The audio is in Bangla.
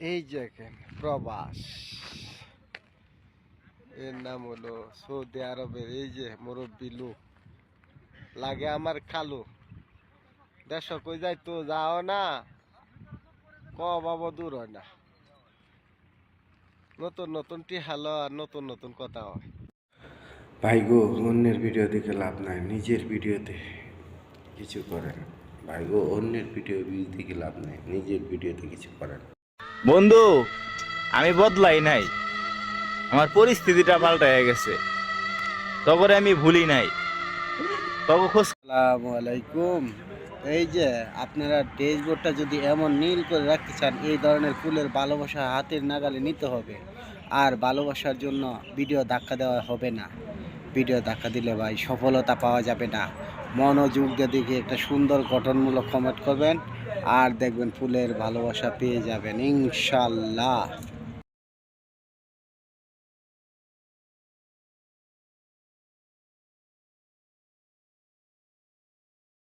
এই দেখেন প্রবাস, এর নাম হলো সৌদি আরবের এই যে মুরব্বী লোক, লাগে আমার খালু। দেশ কই যাই তো যাও না, ক বাবা দূর হয় না। নতুন নতুন টিহালো আর নতুন নতুন কথা হয়। ভাই গো, অন্যের ভিডিও দেখে লাভ নাই, নিজের ভিডিওতে কিছু করেন। ভাই গো, অন্যের ভিডিও ভিউজ দেখে লাভ নাই, নিজের ভিডিওতে কিছু করেন। বন্ধু, আমি বদলাই নাই, আমার পরিস্থিতিটা পাল্টায় গেছে। তবে আমি ভুলি নাই, তবে খোঁজ। আসসালামু আলাইকুম। এই যে আপনারা ড্যাশবোর্ডটা যদি এমন নীল করে রাখতে চান, এই ধরনের ফুলের ভালোবাসা হাতের নাগালে নিতে হবে। আর ভালোবাসার জন্য ভিডিও ধাক্কা দেওয়া হবে না। ভিডিও ধাক্কা দিলে ভাই সফলতা পাওয়া যাবে না। মনোযোগ দিয়ে দেখে একটা সুন্দর গঠনমূলক কমেন্ট করবেন, আর দেখবেন ফুলের ভালোবাসা পেয়ে যাবেন ইনশাল্লাহ।